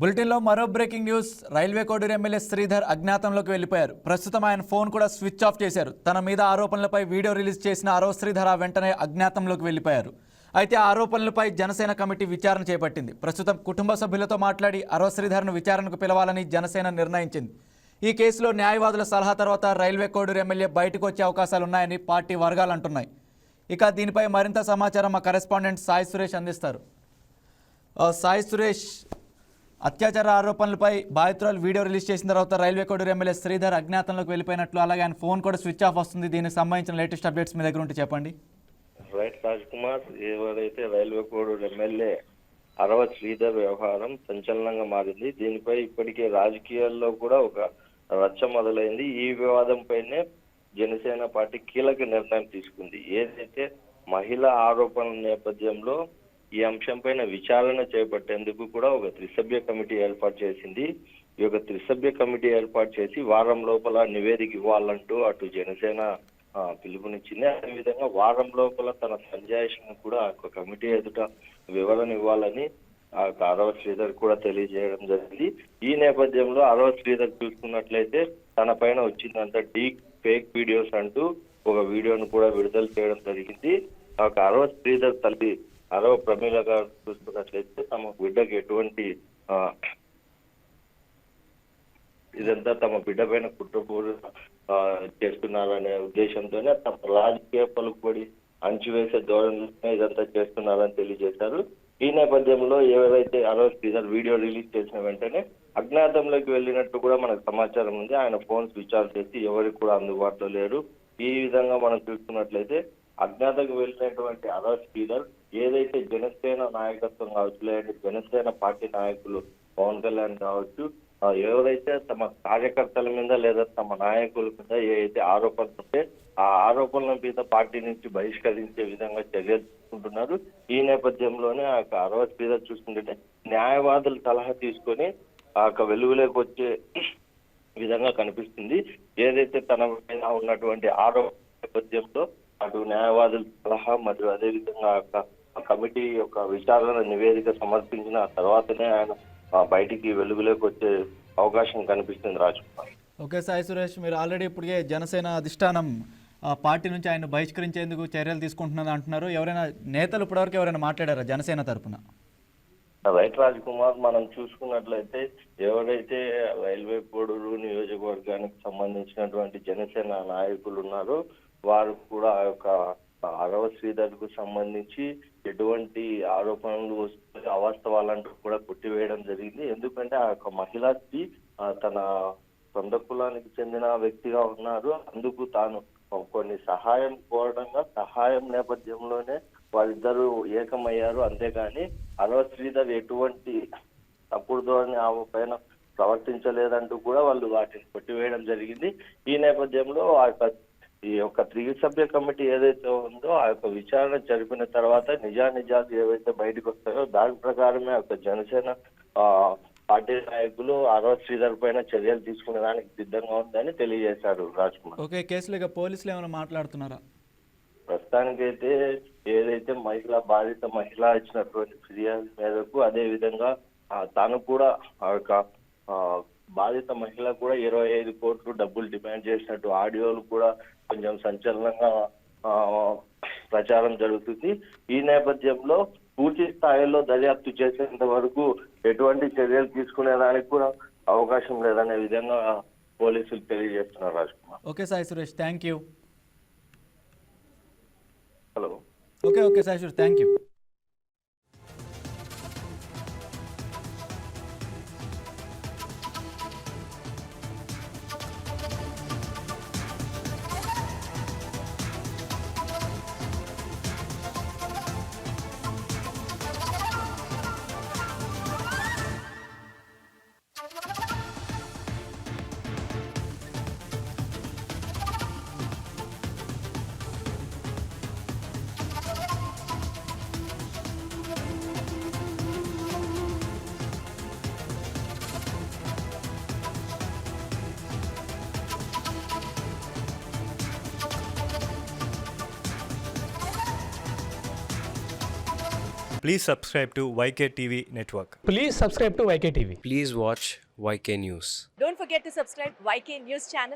బులెటిన్లో మరో breaking news. Railway Koduru MLA Sridhar అజ్ఞాతంలోకి వెళ్లిపోయారు. ప్రస్తుతం ఆయన ఫోన్ కూడా స్విచ్ ఆఫ్ చేశారు. తన మీద ఆరోపణలపై వీడియో రిలీజ్ చేసిన అరవ శ్రీధర్ వెంటనే అజ్ఞాతంలోకి వెళ్లిపోయారు. అయితే ఆరోపణలపై జనసేన కమిటీ విచారణ చేపట్టింది. ప్రస్తుతం కుటుంబ సభ్యులతో మాట్లాడి అరవ శ్రీధర్ను విచారణకు పిలవాలని జనసేన నిర్ణయించింది. ఈ కేసులో న్యాయవాదుల సలహా తర్వాత రైల్వే కోడూరు ఎమ్మెల్యే బయటకు వచ్చే అవకాశాలున్నాయని పార్టీ వర్గాలు అంటున్నాయి. ఇక దీనిపై మరింత సమాచారం మా కరెస్పాండెంట్ సాయి సురేష్ అందిస్తారు. సాయి సురేష్, అత్యాచార ఆరోపణలపై బాధితురాలు వీడియో రిలీజ్ చేసిన తర్వాత రైల్వే కోడూరు ఎమ్మెల్యే శ్రీధర్ అజ్ఞాతంలోకి వెళ్ళిపోయినట్లు, అలాగే ఆయన ఫోన్ కూడా స్విచ్ ఆఫ్ వస్తుంది. దీనికి సంబంధించిన లేటెస్ట్ అప్డేట్స్ మీ దగ్గర ఉంటే చెప్పండి. రైట్ రాజ్ కుమార్, ఎవరైతే రైల్వే కోడూరు ఎమ్మెల్యే అరవ శ్రీధర్ వ్యవహారం సంచలనంగా మారింది. దీనిపై ఇప్పటికే రాజకీయాల్లో కూడా ఒక రచ్చ మొదలైంది. ఈ వివాదంపైనే జనసేన పార్టీ కీలక నిర్ణయం తీసుకుంది. ఏదైతే మహిళా ఆరోపణల నేపథ్యంలో ఈ అంశంపైన విచారణ చేపట్టేందుకు కూడా ఒక త్రిసభ్య కమిటీ ఏర్పాటు చేసింది. ఈ యొక్క త్రిసభ్య కమిటీ ఏర్పాటు చేసి వారం లోపల నివేదిక ఇవ్వాలంటూ అటు జనసేన పిలుపునిచ్చింది. అదేవిధంగా వారం లోపల తన సంజాయిషిని కూడా ఒక కమిటీ ఎదుట వివరణ ఇవ్వాలని అరవ శ్రీధర్ కూడా తెలియజేయడం జరిగింది. ఈ నేపథ్యంలో అరవ శ్రీధర్ చూసుకున్నట్లయితే తన పైన వచ్చిందంతా డీప్ ఫేక్ వీడియోస్ అంటూ ఒక వీడియోను కూడా విడుదల చేయడం జరిగింది. అరవ శ్రీధర్ తల్లి అరవ ప్రమీల గారు చూసుకున్నట్లయితే తమ బిడ్డకి ఎటువంటి ఇదంతా తమ బిడ్డ పైన కుట్రపూరు చేస్తున్నారనే ఉద్దేశంతోనే తమ రాజకీయ పలుకుబడి అంచువేసే ధోరణిలో ఇదంతా చేస్తున్నారని తెలియజేశారు. ఈ నేపథ్యంలో ఎవరైతే అరవ శ్రీధర్ వీడియో రిలీజ్ చేసిన వెంటనే అజ్ఞాతంలోకి వెళ్ళినట్టు కూడా మనకు సమాచారం ఉంది. ఆయన ఫోన్ స్విచ్ ఆఫ్ చేసి ఎవరికి కూడా అందుబాటులో లేరు. ఈ విధంగా మనం చూసుకున్నట్లయితే అజ్ఞాతకు వెళ్ళినటువంటి అరవ శ్రీధర్ ఏదైతే జనసేన నాయకత్వం కావచ్చు, లేదంటే జనసేన పార్టీ నాయకులు పవన్ కళ్యాణ్ కావచ్చు, ఎవరైతే తమ కార్యకర్తల మీద లేదా తమ నాయకుల మీద ఏదైతే ఆరోపణలు ఉంటే ఆ ఆరోపణల మీద పార్టీ నుంచి బహిష్కరించే విధంగా చర్యలు తీసుకుంటున్నారు. ఈ నేపథ్యంలోనే ఆ అరవ శ్రీధర్ చూసుకుంటే న్యాయవాదుల సలహా తీసుకొని ఆ వెలుగులోకి వచ్చే విధంగా కనిపిస్తుంది. ఏదైతే తన మీద ఉన్నటువంటి ఆరోపణ నేపథ్యంలో అటు న్యాయవాదుల సలహా మరియు అదేవిధంగా కమిటీ యొక్క విచారణ నివేదిక సమర్పించిన తర్వాతనే ఆయన బయటికి వెలుగులోకి వచ్చే అవకాశం కనిపిస్తుంది. రాజకుమార్. ఓకే సాయి సురేష్, మీరు ఆల్రెడీ ఇప్పటికే జనసేన అధిష్టానం పార్టీ నుంచి ఆయన బహిష్కరించేందుకు చర్యలు తీసుకుంటున్నది అంటున్నారు. ఎవరైనా నేతలు ఇప్పటివరకు ఎవరైనా మాట్లాడారా జనసేన తరఫున? రైట్ రాజ్ కుమార్, మనం చూసుకున్నట్లయితే ఎవరైతే రైల్వే కోడూరు నియోజకవర్గానికి సంబంధించినటువంటి జనసేన నాయకులు ఉన్నారో వారు కూడా ఆ యొక్క అరవ శ్రీధర్ కు సంబంధించి ఎటువంటి ఆరోపణలు వస్తే అవాస్తవాలంటూ కూడా కొట్టివేయడం జరిగింది. ఎందుకంటే ఆ యొక్క మహిళకి తన సొంత కులానికి చెందిన వ్యక్తిగా ఉన్నారు. అందుకు తాను కొన్ని సహాయం కోరడంగా సహాయం నేపథ్యంలోనే వాళ్ళిద్దరూ ఏకమయ్యారు. అంతేగాని అరవ శ్రీధర్ ఎటువంటి తప్పుడు ధోరణి ఆమె పైన ప్రవర్తించలేదంటూ కూడా వాళ్ళు వాటిని కొట్టివేయడం జరిగింది. ఈ నేపథ్యంలో ఈ యొక్క త్రిసభ్య కమిటీ ఏదైతే ఉందో ఆ యొక్క విచారణ జరిపిన తర్వాత నిజాలు ఏవైతే బయటకు వస్తాయో దాని ప్రకారమే ఒక జనసేన పార్టీ నాయకులు అరవ శ్రీధర్ పైన చర్యలు తీసుకునే దానికి సిద్ధంగా ఉందని తెలియజేశారు. రాజ్ కుమార్. ఓకే, కేసులో ఇక పోలీసులు ఏమైనా మాట్లాడుతున్నారా? ప్రస్తుతానికైతే ఏదైతే బాధిత మహిళ ఇచ్చినటువంటి ఫిర్యాదు మేరకు అదే విధంగా తాను కూడా ఆ యొక్క బాధిత మహిళ కూడా 25 కోట్లు డబ్బులు డిమాండ్ చేసినట్టు ఆడియోలు కూడా కొంచెం సంచలనంగా ప్రచారం జరుగుతుంది. ఈ నేపథ్యంలో పూర్తి స్థాయిలో దర్యాప్తు చేసేంత వరకు ఎటువంటి చర్యలు తీసుకునేదానికి కూడా అవకాశం లేదనే విధంగా పోలీసులు తెలియజేస్తున్నారు. Raj Kumar. Okay Sai Suresh, thank you. Hello. Okay Sai Suresh, thank you. Please subscribe to YK TV Network. Please subscribe to YK TV. Please watch YK News. Don't forget to subscribe YK News channel.